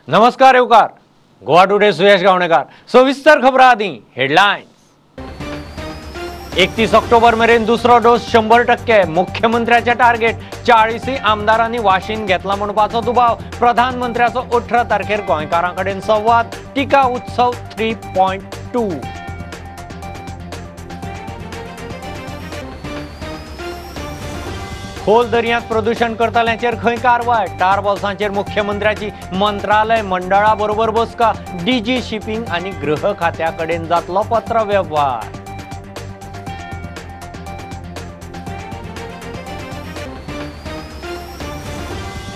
नमस्कार येवकार गोवा टुडे सुयश गावणेकार सविस्तर खबरां आदीं हेडलायन्स 31 ऑक्टोबर मेरेन दुसरो डोस 100%। मुख्यमंत्र्याचे टार्गेट 40 आमदारांनी वाशीन घेतला म्हणपाचो दुबाव। प्रधानमंत्र्याचो 18 तारखेर गोंयकारांकडेन संवाद। टिका उत्सव 3.2। खोल दर्यांत प्रदूषण करतल्यांचेर खंय कारवाय। टारबॉल्सांचेर मुख्यमंत्र्याची मंत्रालय मंडळा बरोबर बसका। डीजी शिपिंग आनी गृह खात्या कडेन जातलो पत्र व्यवहार।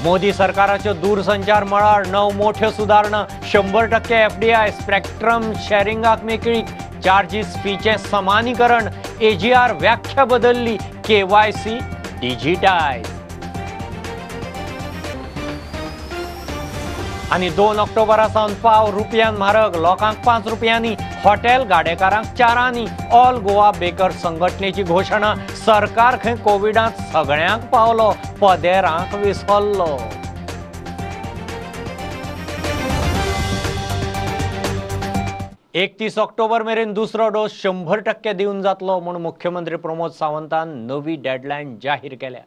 मोदी सरकाराच्यो दूरसंचार मळार 9 मोठ्यो सुदारणा। 100% एफडीआय स्पेक्ट्रम शेअरिंगाक मेकळीक। चार्जीस फीचे समानीकरण। एजीआर व्याख्या बदलली। KYC digitise. आणि 2 ऑक्टोबरासावन पाव रुपयान म्हारग। लोकांक 5 रुपयांनी, हॉटेल गाडेकारांक 4 ऑल गोवा बेकर्स संघटनेची घोषणा। सरकार खंय कोविडांत सगळ्यांक पावलो, पदेरांक विसरलो। एकतीस ऑक्टोबर मेरेन दुसरो डोस 100% दिवन जातलो म्हूण मुख्यमंत्री प्रमोद सावंतान नवी डेडलायन जाहीर केल्या।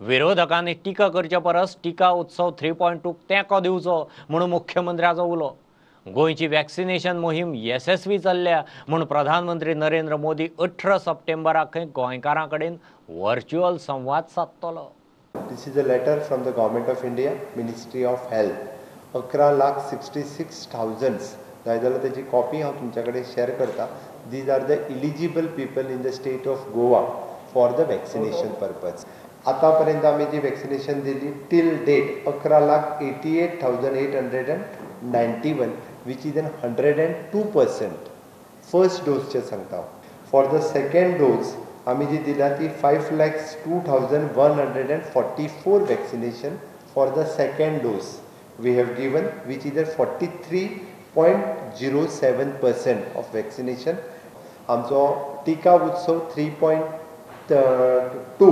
विरोधकांनी टिका करचे परस टिका उत्सव 3.2 तेंको दिवचो म्हणून मुख्यमंत्र्याचो उलो। गोंयची वॅक्सिनेशन मोहीम यशस्वी चल्ल्या म्हूण प्रधानमंत्री नरेंद्र मोदी 18 सप्टेंबराक गोंयकारां कडेन व्हर्च्युअल संवाद सादतलो। This is a letter from the Government of India, Ministry of Health. 11,66,000 जाय जाल्यार तेजी कॉपी हांव तुमच्या कडेन शेअर करता। These are the eligible people in the state of Goa for the vaccination purpose. आतापर्यंत आम्ही जी वॅक्सिनेशन दिली till date 11,88,891 which is 102%. First डोसचे सांगता। फॉर द सेकंड डोस आम्ही जी दिला ती 5,02,144 vaccination for the second dose we have given which is 43.07% of vaccination. आमचो टिका उत्सव 3.2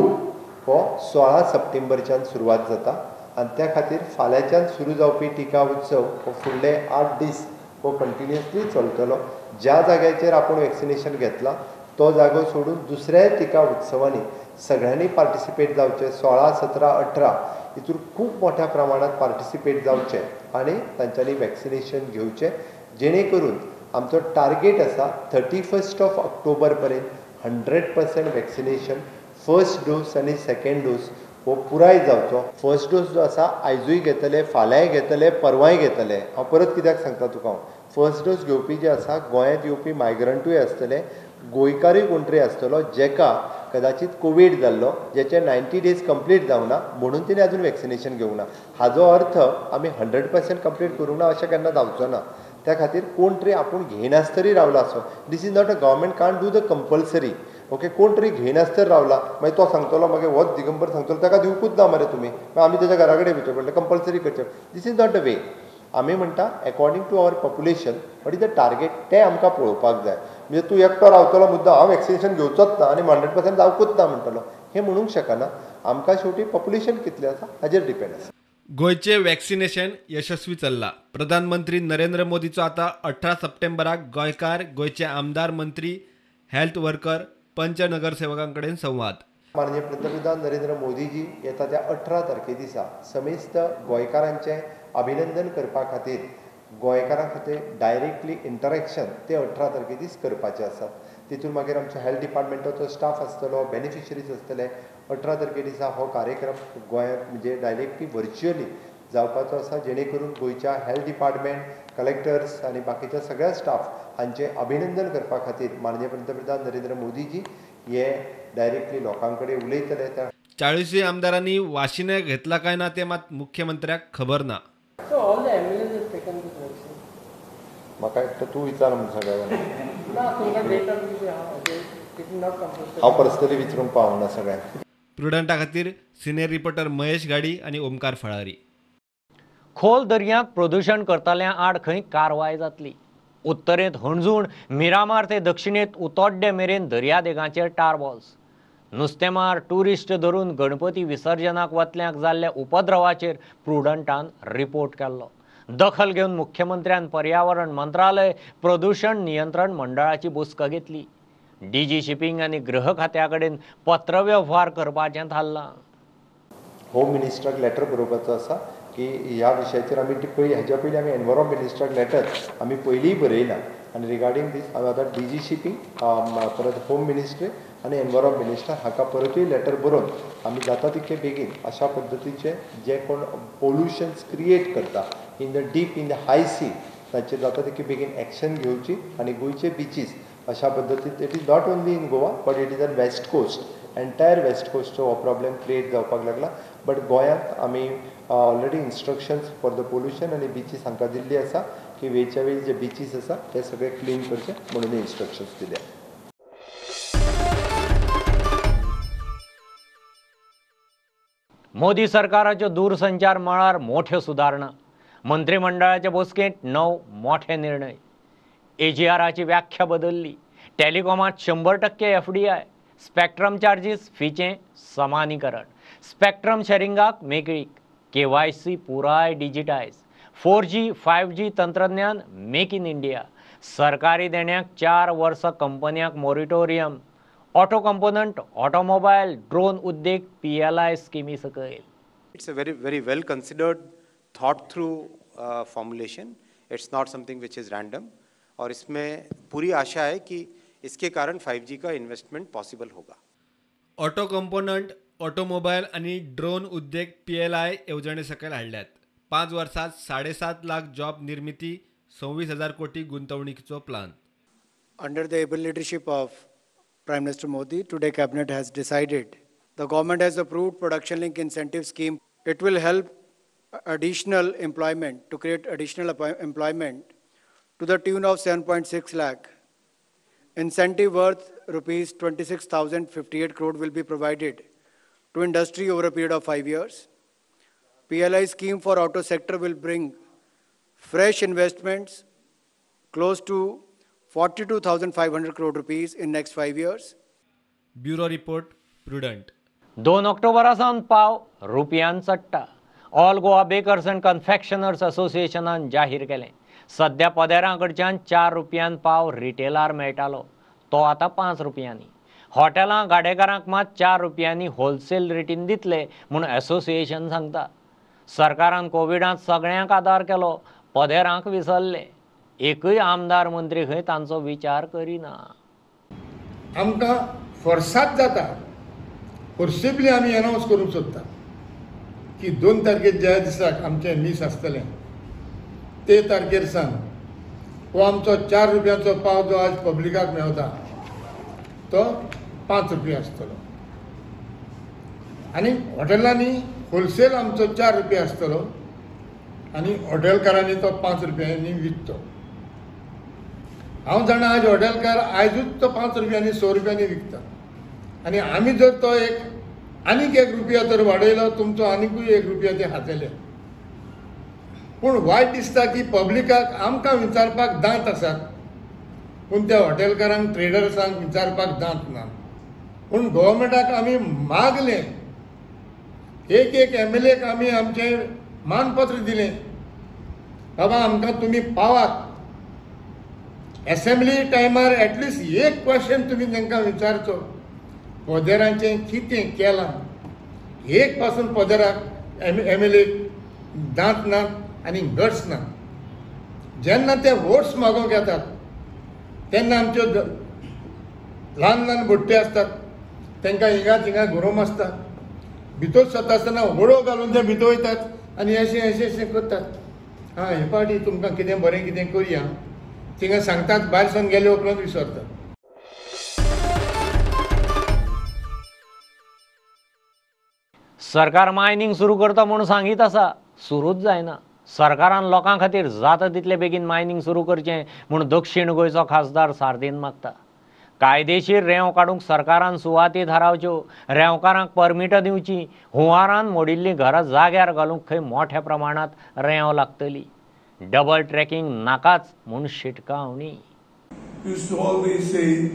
हो 16 सप्टेंबरच्यान सुरवात जाता आणि त्या खातीर फाल्यांच्यान सुरू जावपी टिका उत्सव हो फुडले 8 दीस हो कंटिन्युअसली चलतलो। ज्या जाग्याचेर आपण वॅक्सिनेशन घेतला तो जागो सोडून दुसऱ्या टिका उत्सवांनी सगळ्यांनी पार्टिसिपेट जावचे। 16, 17, 18 हितून खूप मोठ्या प्रमाणात पार्टिसिपेट जावचे आणि तांच्यांनी वॅक्सिनेशन घेवचे, जेणे करून आमचो टार्गेट आसा 31 ऑक्टोबर पर्यंत 100% वॅक्सिनेशन फर्स्ट डोस आणि सेकंड डोस हो पुराय जावचो। फर्स्ट डोस जो आसा आयजूय घेतले, फाल्यांय घेतले, परवांय घेतले। हांव परत कित्याक सांगता तुका, फर्स्ट डोस घेवपी जे आसा गोंयांत येवपी मायग्रंटूय आसतले, गोंयकारूय कोण तरी आसतलो जेका कदाचित कोवीड जाल्लो, जेचे 90 डेज कंप्लीट जावना म्हणून तिने अजून वॅक्सिनेशन घेवना। हाजो अर्थ आमी 100% कंप्लीट करूंक ना अशें केन्ना जावचो ना। त्या खातीर कोण तरी आपूण घेयनासतरी रावला असो। This is not a government can't do the compulsory. Okay, कोण तरी घेयनासतर रावला मागीर तो सांगतलो मागीर होच दिगंबर सांगतलो ताका दिवकूच ना मरे तुमी, मागीर आमी तेच्या घरा कडेन भितर पडले कंपल्सरी करचें। This is not the way. आमी म्हणटा according to our population what is the target तें आमकां पळोवपाक जाय। म्हणजे तूं एकटो रावतलो मुद्दा हांव वॅक्सिनेशन घेवचोच ना आनी 100% जावकूच ना म्हणटलो, हें म्हणूंक शकना। आमकां शेवटी पॉप्युलेशन कितलें आसा हाजेर डिपेंड आसा। गोयचे वॅक्सिनेशन यशस्वी चल्ला। प्रधानमंत्री नरेंद्र मोदीचो आता 18 सप्टेंबराक गोंयकार, गोयचे आमदार, मंत्री, हेल्थ वर्कर, पंच नगरसेवकांकडेन संवाद। माननीय पंतप्रधान नरेंद्र मोदीजी येता त्या 18 तारखे दिसा समेस्त गोंयकारांचें अभिनंदन करपा खातीर गोंयकारां खातीर डायरेक्टली इंटरॅक्शन ते 18 तारखे दीस करपाचे आसात। तितून मागीर आमच्या हेल्थ डिपार्टमेंटाचो स्टाफ आसतलो, बेनिफिशरीज आसतले। 18 तारखे दिसा हो कार्यक्रम गोंयांत म्हणजे डायरेक्टली व्हर्च्युअली जावपाचो आसा, जेणे करून गोंयच्या हेल्थ डिपार्टमेंट, कलेक्टर्स आनी बाकीच्या सगळ्या स्टाफ हांचे अभिनंदन करपा खातीर माननीय पंतप्रधान नरेंद्र मोदीजी हे डायरेक्टली लोकां कडेन उलयतले। त्या 40 आमदारांनी वाशिने घेतला काय ना ते मात मुख्यमंत्र्याक खबर ना। म्हाका एकटो तूं विचार म्हणून सगळ्यांक हांव पर्सनली विचारूंक पावना सगळ्यांक। प्रुडंटा खातीर सिनियर रिपोर्टर महेश गाडी आणि ओमकार फळारी। खोल दर्यांत प्रदूषण करतल्यांक आड खंय कारवाय जातली। उत्तरेंत हणजूण, मिरामार ते दक्षिणेंत उतोड्डे मेरेन दर्यादेगांचेर टारबॉल्स। नुस्तेमार, टुरिस्ट धरून गणपती विसर्जनाक वतल्यांक जाल्ल्या उपद्रवाचेर प्रुडंटान रिपोर्ट केल्लो। दखल घेऊन मुख्यमंत्र्यान पर्यावरण मंत्रालय प्रदूषण नियंत्रण मंडळाची बसका घेतली. डीजी शिपिंग आणि गृह खात्याकडेन पत्रव्यवहार करपाचें थारलां. होम मिनिस्टराक लेटर बरोवपाचो आसा की ह्या विशयाचेर आमी हेज्या पयलीं आमी एनवायरमेंट मिनिस्टराक लेटर आमी पयलींय बरयला आनी रिगार्डींग दीस हांवें आतां डीजी शिपिंग परत होम मिनिस्ट्री आनी एनवायरमेंट मिनिस्टर हाका परतूय लेटर बरोवन आमी जाता तितले बेगीन अशा पद्दतीचे जे कोण पोल्युशन्स क्रिएट करता इन द हाय सी ताचेर जाता तितले बेगीन एक्शन घेवची आनी गोंयचे बिचीस अशा पद्दतीन it is not only in Goa but it is on west coast entire west कोस्टचो हो प्रॉब्लेम क्रिएट जावपाक लागला. बट गोंयांत आमी already instructions for the pollution आनी बिचीस हांकां दिल्ली आसा की वेळच्या वेळी जे बिचीस आसा ते सगळे क्लीन करचे म्हणून इन्स्ट्रक्शन्स दिल्या. मोदी सरकाराच्यो दूरसंचार मळार मोठ्यो सुदारणा. मंत्रिमंडळाच्या बसकेंत 9 मोठे निर्णय. एजीआराची व्याख्या बदलली. टॅलिकॉमात 100% FDI. स्पॅक्ट्रम चार्जीस फीचें समानीकरण. स्पॅक्ट्रम शेअरिंगाक मेकळीक. KYC पुराय डिजिटायज. 4G 5G तंत्रज्ञान मेक इन इंडिया. सरकारी देण्याक 4 वर्सां कंपन्यांक moratorium. Auto component automobile drone उद्देग PLI स्किमी सकयल. It's a very well considered, thought through formulation. It's not something which is random. और इसमें पूरी आशा है कि इसके कारण 5G का इन्वेस्टमेंट पॉसिबल होगा. ऑटो कंपोनंट ऑटोमोबाईल आणि ड्रोन उद्देग PLI येवजणे सकयल हाडल्यात. 5 वर्सात 7.5 लाख जॉब निर्मिती 26,000 कोटी गुंतवणुकीचो plan. Under the able leadership of Prime Minister Modi, today Cabinet has decided. The government has approved production link incentive scheme. It will help additional employment, to create additional employment to the tune of 7.6 lakh. Incentive worth rupees 26,058 crore will be provided to industry over a period of 5 years. PLI scheme for auto sector will bring fresh investments close to 42,500 crore rupees in next 5 years. Bureau report Prudent. 2 ऑक्टोबरासावन पाव रुपयान चडटा. All Goa bakers and confectioners असोसिएशनान जाहीर केलें. सध्या पदेरां कडच्यान 4 रुपयान पाव रिटेलार मेळटालो, तो आतां 5 रुपयांनी. हॉटेलां गाडेकारांक मात 4 रुपयांनी होलसेल रेटीन दितले म्हूण असोसिएशन सांगता. सरकारान कोविडांत सगळ्यांक आदार केलो, पदेरांक विसरले. एकूय आमदार मंत्री खंय तांचो विचार करिना. आमकां फोर्सात जाता, फोर्सिबली आमी अनावन्स करूंक सोदता की 2 तारखेर ज्या दिसाक आमचें मीस आसतलें ते तारखेर सावन हो आमचो 4 रुपयाचो पाव जो आज पब्लिकाक मेळटा तो 5 रुपया आसतलो आनी हॉटेलांनी होलसेल आमचो 4 रुपया आसतलो आनी हॉटेलकारांनी तो 5 रुपयांनी विकतो. हांव जाणा आज हॉटेलकार आयजूच तो 5 रुपयांनी 6 रुपयांनी विकता आनी आमी जर तो आनीक 1 रुपया जर वाडयलो तुमचो आनीकूय 1 रुपया ते खातेले. पूण वायट दिसता की पब्लिकाक आमकां विचारपाक दांत आसात पूण त्या हॉटेलकारांक ट्रेडर्सांक विचारपाक दांत ना. पूण गव्हर्मेंटाक आमी मागलें, एक MLAक आमी आमचें मानपत्र दिलें, बाबा आमकां तुमी पावात. असेंब्ली टायमार एटलिस्ट एक क्वेश्चन तुमी तांकां विचारचो, पदेरांचें कितें केलां. एक पासून पदेराक MLAक दांत ना आनी गट्स ना. जेन्ना ते वोट्स मागोवंक येतात तेन्ना आमच्यो ल्हान भुट्टे आसतात, तांकां हिंगा थिंगा गरोम आसता, भितर सरता आसतना वडो घालून ते भितर वयतात आनी अशें करतात. हे पाटी तुमकां कितें बरें कितें करया थिंगा सांगतात, भायर सावन गेले उपरांत विसरतात. सरकार मायनिंग सुरू करता म्हणून सांगीत आसा, सुरूच जायना. सरकारान लोकां खातीर जाता तितले बेगीन मायनिंग सुरू करचें म्हूण दक्षिण गोंयचो खासदार सार्दीन मागता. कायदेशीर रेंव काडूंक सरकारान सुवाती थारावच्यो, रेंवकारांक परमिटां दिवची, हुंवारान मोडिल्लीं घरां जाग्यार घालूंक खंय मोठ्या प्रमाणांत रेंव लागतली. डबल ट्रॅकिंग नाकाच म्हूण शिटकावणी. Used to always say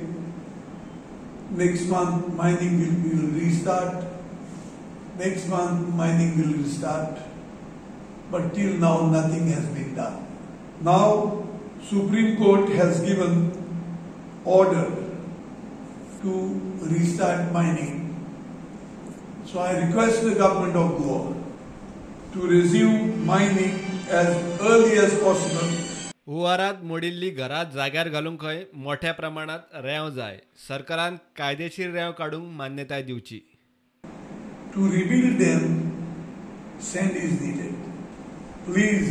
next month mining will restart, next month mining will restart. but till now nothing has been done. Now Supreme Court has given order to restart mining. So I request the government of Goa to resume mining as early as possible. हुवारात मोडिल्ली घरात जाग्यार घालूंक खंय मोठ्या प्रमाणात रेंव जाय. सरकारान कायदेशीर रेंव काडूंक मान्यताय दिवची. To rebuild them, sand is needed. Please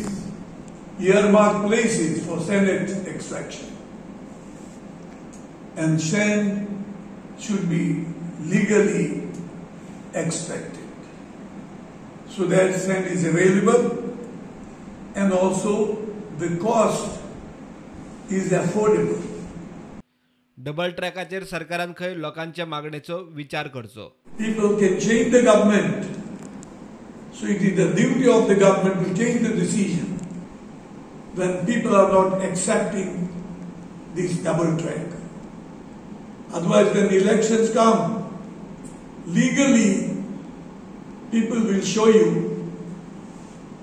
earmark places for sand extraction. And sand should be legally extracted so that sand is available and also the cost is affordable. Double ट्रॅकाचेर सरकारान खंय लोकांच्या मागणेचो विचार करचो. People can change the government, so it is the duty of the government to change the decision when people are not accepting this double track. Otherwise, when the elections come, legally people will show you,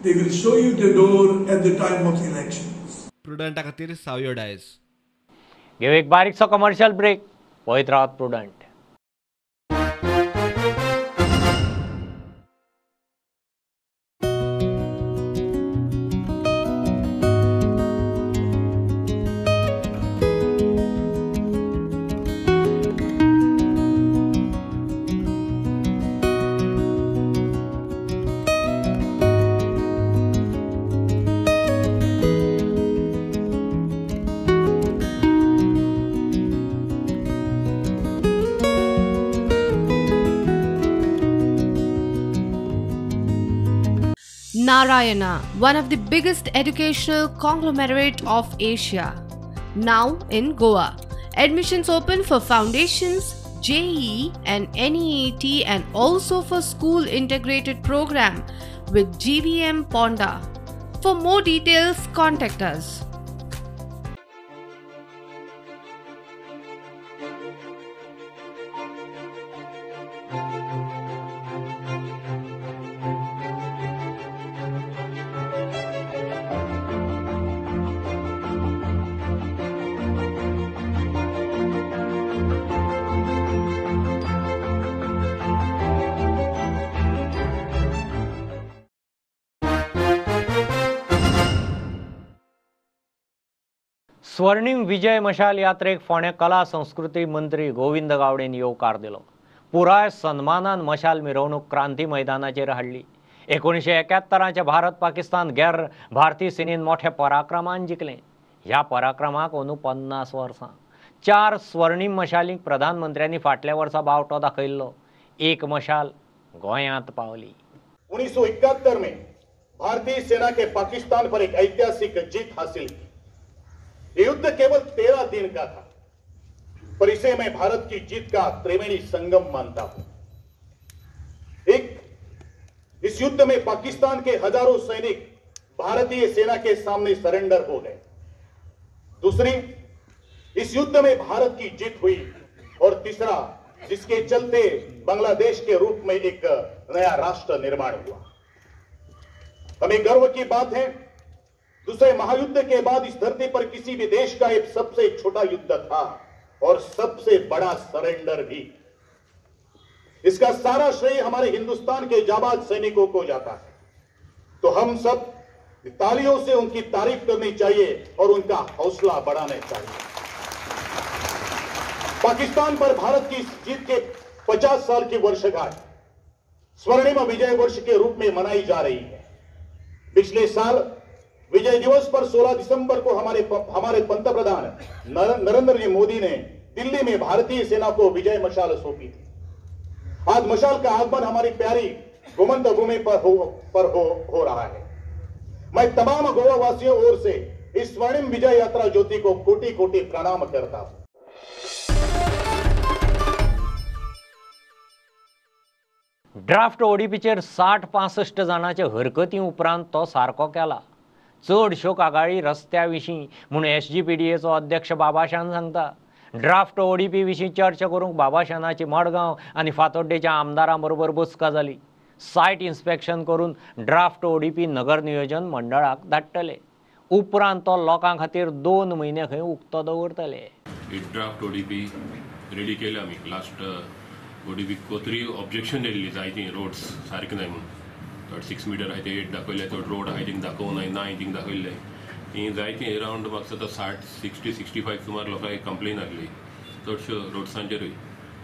they will show you the door at the time of the elections. प्रुडंटा खातीर सावयो डायस. घेऊ एक बारीकसो commercial break. पळयत Rawat prudent. Narayana, one of the biggest educational conglomerate of Asia, now in Goa. Admissions open for foundations, JEE and NEET and also for school integrated program with GVM Ponda. For more details, contact us. स्वर्णिम विजय मशाल यात्रेक फोंड्या कला संस्कृती मंत्री गोविंद गावडेन येवकार दिलो. पुराय सन्मानान मशाल मिरवणूक क्रांती मैदानाचेर हाडली. 1971 भारत पाकिस्तान गैर भारतीय सेनेन मोठ्या पराक्रमान जिखले. ह्या पराक्रमाक अंदू 50 वर्सां. 4 स्वर्णिम मशालीक प्रधानमंत्र्यांनी फाटल्या वर्सा बावटो दाखयल्लो. एक मशाल गोंयांत पावली. 1971 में भारतीय सेना के पाकिस्तान पर एक ऐतिहासिक जीत हासिल की. ये युद्ध केवल 13 दिन का था, पर इसे मैं भारत की जीत का त्रिवेणी संगम मानता हूं. इस युद्ध में पाकिस्तान के हजारों सैनिक भारतीय सेना के सामने सरेंडर हो गए. दूसरी, इस युद्ध में भारत की जीत हुई. और तीसरा, जिसके चलते बांग्लादेश के रूप में एक नया राष्ट्र निर्माण हुआ. हमें गर्व की बात है, दूसरे महायुद्ध के बाद इस धरती पर किसी भी देश का एक सबसे छोटा युद्ध था और सबसे बड़ा सरेंडर भी. इसका सारा श्रेय हमारे हिंदुस्तान के जाबाज सैनिकों को जाता है. तो हम सब तालियों से उनकी तारीफ करनी चाहिए और उनका हौसला बढ़ाना चाहिए. पाकिस्तान पर भारत की जीत के 50 साल की वर्षगांठ स्वर्णिम विजय वर्ष के रूप में मनाई जा रही है. पिछले साल विजय दिवस पर 16 दिसंबर को हमारे पंतप्रधान नरेंद्र मोदी ने दिल्ली में भारतीय सेना को विजय मशाल सौंपी थी. आज मशाल का आगमन हमारी प्यारी गोमंत भूमि पर हो रहा है. मैं तमाम गोवा वासियों ओर से इस स्वर्णिम विजय यात्रा ज्योति को कोटि कोटि प्रणाम करता हूं. ड्राफ्ट ओडीपीचेर 60-65 जाणांचे हरकती उपरांत तो सारको केला. चडश्यो कागाळी रस्त्या विशीं म्हूण SGPDAचो अध्यक्ष बाबाशान सांगता. ड्राफ्ट ओडीपी विशीं चर्चा करूंक बाबाशानाची मडगांव आनी फातोड्डेच्या आमदारां बरोबर बसका जाली. सायट इन्स्पेक्शन करून ड्राफ्ट ODP नगर नियोजन मंडळाक धाडटले. उपरांत तो लोकां खातीर 2 म्हयने खंय उक्तो दवरतले. ड्राफ्ट ODP रेडी केला आमी. लास्ट ODP कोतरी ऑब्जेक्शन दिल्ली जायती रोड्स सारके नाय म्हणून. 6 मीटर आहाय ते 8 दाखयले, तो रोड आहाय थिंग दाखोवनाय ना थिंग दाखयले. ही जायती अरावंड म्हाका दिसता 60-65 सुमार लोकांक कंप्लेन आहली चडश्यो रोड्सांचेरूय.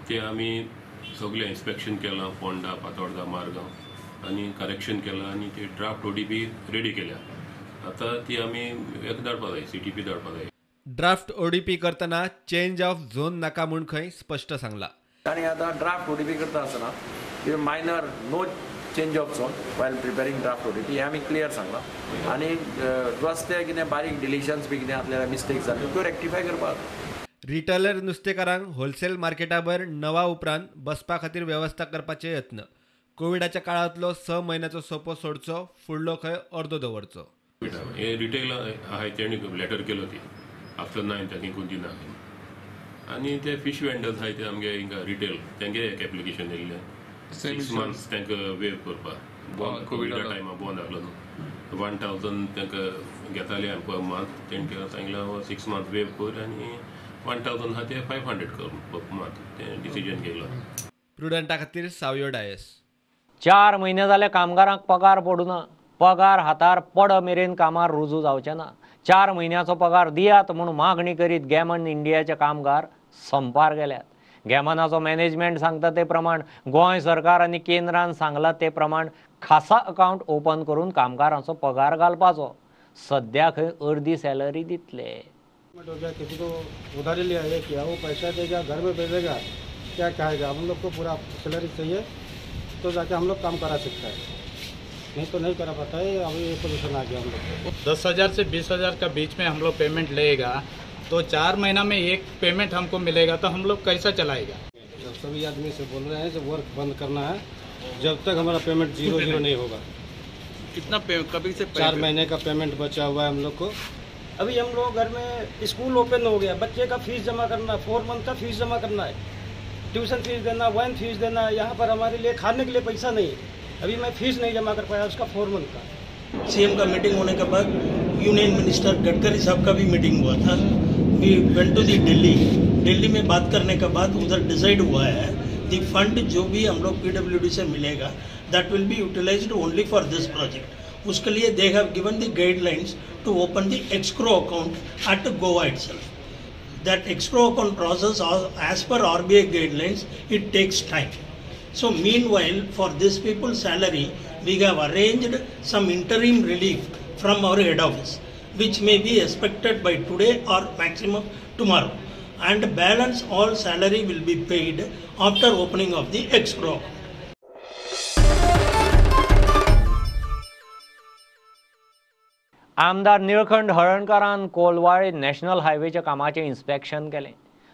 ते आमी सगळे इन्स्पेक्शन केलां, फोंडा, फातोर्डा, मारगांव आनी करेक्शन केलां आनी ते ड्राफ्ट ODP रेडी केल्या. आतां ती आमी हेका धाडपा जाय, CTP धाडपा जाय. ड्राफ्ट ODP करतना चेंज ऑफ झोन नाका म्हूण खंय स्पश्ट सांगला. आणि आता ड्राफ्ट ODP करता आसतना minor no change of zone while preparing draft ODP हे आमी क्लियर सांगला. आनी रस्ते कितें बारीक डिलिशन्स बी कितें आसल्यार मिस्टेक्स जाल्यो त्यो रेक्टिफाय करपाक. रिटेलर नुस्तेकारांक होलसेल मार्केटाबर नवा उपरांत बसपा खातीर वेवस्था करपाचे यत्न. कोविडाच्या काळांतलो 6 म्हयन्याचो सोपो सोडचो, फुडलो खंय अर्दो दवरचो. हे रिटेल आहाय तेणी लेटर केलो ती आफ्टर 9 तांणी कोण दिना. आनी ते फिश वेंडर्स आहाय ते आमगे हिंगा रिटेल तेंगे एक एप्लिकेशन दिल्लें 6 months तांकां वेव करपाक. कोविडा टायमार बंद आहलो न्हू. 1000 तांकां घेताले पर मंथ. तेंकां सांगलें 6 months वेव कर आनी 1000 आहा ते 500 कर पर मंथ. ते डिसिजन घेतलो. प्रुडंटा खातीर सावयो डायस. 4 म्हयने जाले कामगारांक पगार पडूना. पगार हातार पड मेरेन कामार रुजू जावचे ना. 4 म्हयन्याचो पगार दियात म्हणून मागणी करीत गॅमन इंडियाचे कामगार संपार गेल्यात. गॅमनाचो मॅनेजमेंट सांगता ते प्रमाण गोंय सरकार आनी केंद्रान सांगला ते प्रमाण खासा अकाउंट ओपन करून कामगारांचो पगार घालपाचो. सद्या खंय अर्दी सॅलरी दितले. हो गया, किसी को उधारी लिया है क्या वो पैसा देगा, घर में भेजेगा, क्या कहेगा. हम लोग को पूरा सैलरी चाहिए तो जाके हम लोग काम करा सकता है, नहीं तो नहीं करा पाता है. अभी ये पोजीशन आ गया हम लोग को. 10,000 से 20,000 का बीच में हम लोग पेमेंट लेगा तो 4 महीना में एक पेमेंट हमको मिलेगा तो हम लोग कैसा चलाएगा. सभी आदमी से बोल रहे हैं कि वर्क बंद करना है जब तक हमारा पेमेंट 0 नहीं होगा. कितना कभी से 4 महीने का पेमेंट बचा हुआ है हम लोग को. अभी हम लोग घर में स्कूल ओपन हो गया, बच्चे का फीस जमा करना, 4 मंथ का फीस जमा करना है, ट्यूशन फीस देना, वैन फीस देना. यहाँ पर हमारे लिए खाने के लिए पैसा नहीं है. अभी मैं फीस नहीं जमा कर पाया उसका 4 मंथ का. CM का मीटिंग होने के बाद यूनियन मिनिस्टर गडकरी साहब का भी मीटिंग हुआ था. We went to the Delhi में बात करने के बाद उधर डिसाइड हुआ है दी फंड जो भी हम लोग PWD से मिलेगा that will be utilised only for this project. उसके लिए they have given the guidelines to open the escrow account at Goa itself. That escrow account process as per RBI guidelines it takes time. So meanwhile for these people's salary we have arranged some interim relief from our head office which may be expected by today or maximum tomorrow, and balance all salary will be paid after opening of the escrow. आमदार निळखंड हळणकरान Colvale national हायवेच्या कामाचे inspection केले.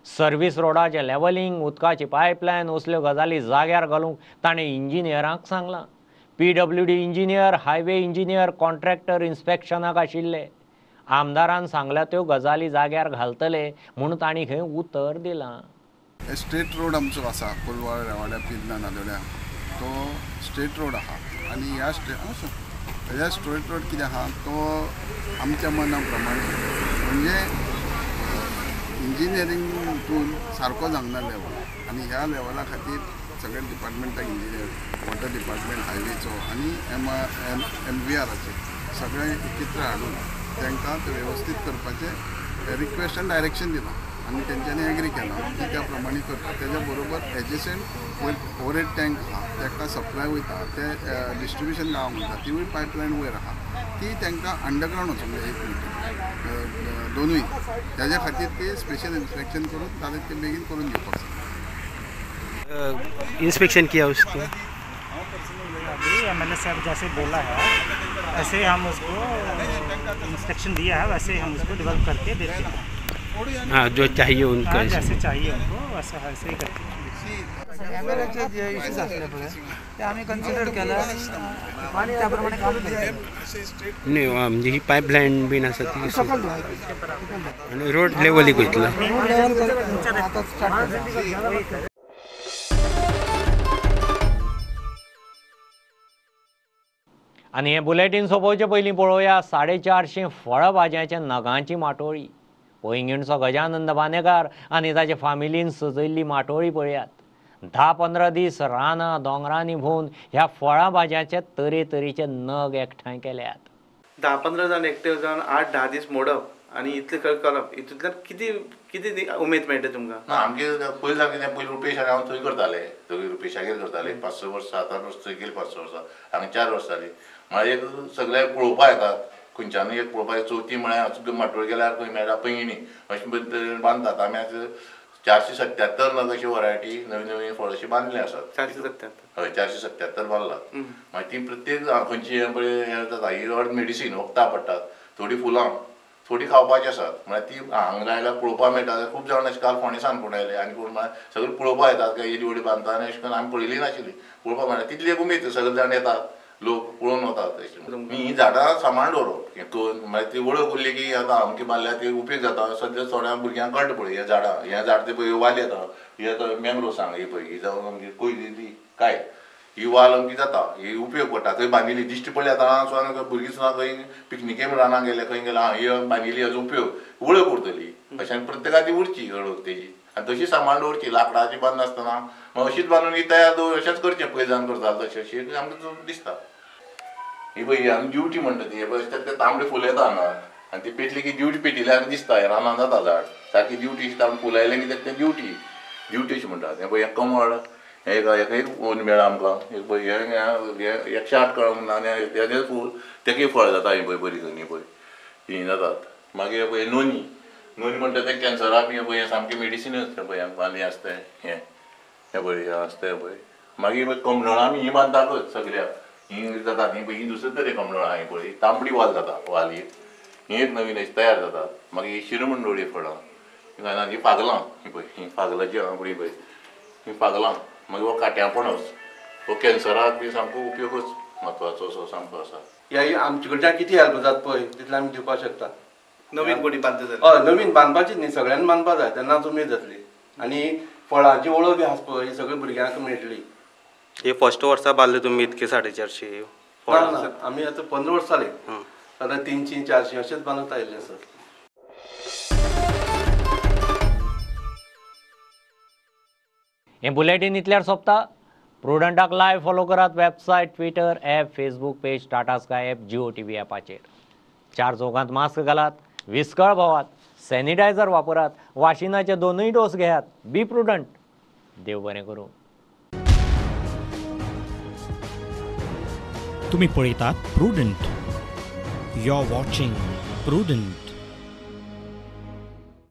Service रोडाचे levelling, उदकाची pipeline असल्यो गजाली जाग्यार घालूंक ताणें इंजिनियरांक सांगलां. PWD engineer, highway engineer, contractor इन्स्पेक्शनाक आशिल्ले. आमदारान सांगल्या त्यो गजाली जाग्यार घालतले म्हणून तांणी खंय उतर दिलां. स्ट्रेट रोड आमचो आसा कोलवाळे रेवाड्या पिर्ना नादोड्या, तो स्ट्रेट रोड आहा. आनी ह्या स्ट्रेट रोड कितें आहा तो आमच्या मना प्रमाणे म्हणजे इंजिनियरींगतून सारको जावना लेवल. आनी ह्या लेवला खातीर सगळे डिपार्टमेंटाक इंजिनियर, वॉटर डिपार्टमेंट, हायवेचो आनी MVRचे सगळे एकत्र हाडून तांकां ते वेवस्थीत करपाचें रिक्वेस्ट आनी डायरेक्शन दिलां आनी तेंच्यांनी एग्री केलां की त्या प्रमाणे करता. तेज्या बरोबर एडजस्टंट ओवरहेड टँक आहा ताका सप्लाय वयता, ते डिस्ट्रिब्युशन गांव म्हणटा तीवूय पायपलायन वयर आहा, ती तांकां अंडरग्रावंड वचूंक जाय. 1 मीटर दोनूय तेज्या खातीर ते स्पेशल इन्स्पेक्शन करून ताणें ते बेगीन करून घेवपाक जाय. इंस्पेक्शन किया उसको अभी MLA साहब जैसे बोला है ऐसे हम उसको इंस्ट्रक्शन दिया है, वैसे हम उसको डेवलप करके देते हैं. हाँ, जो चाहिए उनका. हाँ, जैसे चाहिए उनको वैसे वैसे ही करते हैं. MLAचे जे इश्यूज आसले पळय ते आमी कन्सिडर केला आणि त्याप्रमाणे काम केलं. नाही म्हणजे ही पाईपलाईन बीन आसा ती आणि रोड लेवलीक वयतलो. रोड लेवल आता स्टार्ट आनी हे बुलेटीन सोंपोवचे पयलीं पळोवया 450 फळभाज्याच्या नगांची माटोळी. पैंगीणचो गजानंद बानेकार आनी ताचे फामिलीन सजयल्ली माटोळी पळयात. 10-15 दीस रानां दोंगरांनी भोवन ह्या फळां भाज्याचे तरेतरेचे नग एकठांय केल्यात. 10-15 जाण एकठांय जावन 8-10 दीस मोडप आनी इतले करप हितूंतल्यान कितें उमेद मेळटा तुमकां? ना आमगे पयलीं कितें पयलीं रुपेशाक हांव थंय करताले रुपेशागेर करताले 5-6 वर्सां 7-8 वर्सां थंय गेली 5-6 वर्सां हांगा 4 वर्सां जालीं. म्हळ्यार एक सगळे पळोवपा येतात खंयच्यानूय एक पळोवपा चवथी म्हळ्यार माटोळी गेल्यार खंय मेळटा पैंगिणी अशें बांदतात. आमी आतां 477 नग अशी वरायटी नवीन नवीन फळ अशी बांदली आसात. 477 हय 477 बांदलात. मागीर ती प्रत्येक खंयची हे जाता ही अर्द मेडिसीन वखदां पडटात. थोडी फुलां थोडी खावपाची आसात. म्हळ्यार ती हांगा आयल्यार पळोवपाक मेळटा. खूब जाण अशें काल फोंडे सांगून आयले आनी कोण म्हळ्यार सगळे पळोवपाक येतात काय येदी व्हडी बांदता आनी अशें करून आमी पळयली नाशिल्ली पळोवपाक मेळटा. तितली एक उमेद सगळे जाण येतात लोक पळोवन वतात. ही झाडां सांबाळून दवरप हें करून म्हळ्यार ती वळख उरली की आतां अमकी बांदल्यार ती उपेग जाता. सद्या थोड्या भुरग्यांक कळटा पळय हें झाडां हें झाड ते पळय वाली येता ही आतां मँग्रो सांग ही पळय ही जावन आमची कोयली ती काय ही वाल अमकी जाता ही उपयोग पडटा. थंय बांदिली दिश्टी पडली आतां भुरगीं सुद्दां खंय पिकनिकेक रानांत गेले खंय गेले ही बांदिली हाजो उपयोग वळख उरतली अशें प्रत्येकाक ती उरची वळख तेजी आनी तशी सांबाळून दवरची. लाकडाची बांद नासतना मग अशीच बांदून ही तयार दवर अशेंच करचें पयलीं जावन करताले तशें अशें आमकां दिसता. ही पळय आमी ड्युटी म्हणटा ती ते तांबडे फुल येता हांगा आनी ती पेटली की ड्युटी पेटिल्यार दिसता हे रानांत जाता झाड सारकी ड्युटी तांबडे फुल आयलें कित्याक तें ड्युटी अशें म्हणटात. हें पळय हें कमळ एक ओन मेळ्ळा आमकां एक पळय हे 108 कळम आनी हेजें फूल तेंकय फळ जाता ही पळय बरी करून पळय ही जातात. मागीर पळय नोनी म्हणटा तें कॅन्सराक बी पळय सामकें मेडिसीन आसता पळय आनी आसता हें पळय हें आसता पळय. मागीर कमळां आमी ही बांदतातच सगळ्याक ही जातात ही पळय ही दुसरे तरे कमळां ही पळय तांबडी वाल जाता वाल ही एक नवीन अशी तयार जाता. मागीर ही शिरमंडोळी फळां ही फागलां ही पळय ही फागलाची आंबडी पळय ही फागलां. मागीर हो काट्या पणस हो कॅन्सराक बी सामको उपयोगच म्हत्वाचो असो सामको आसा. ह्या आमचे कडच्यान कितें हेल्प जाता पळय तितलें आमी दिवपाक शकता. नवीन कोणी बांदता जाल्यार हय नवीन बांदपाचीच न्ही सगळ्यांनी बांदपाक जाय तेन्नाच उमेद जातली. आनी फळांची ओळख बी आसा पळय ही सगळी भुरग्यांक मेळटली. हे फर्स्ट वर्सा बांदले तुमी इतके 450 ना आमी आतां 15 वर्सां जाली आतां 300-400 अशेंच बांदत आयिल्ले आसात. हें बुलेटीन इतल्यार सोंपता. प्रुडंटाक लायव्ह फॉलो करात website Twitter app Facebook page Tata sky app Jio TV ॲपाचेर. 4 चौगांत मास्क घालात विस्कळ भोवात सॅनिटायझर वापरात वाशिनाचे 2 डोस घेयात. बी प्रुडंट. देव बरें करूं. तुम्ही पळयतात Prudent. You are watching prudent.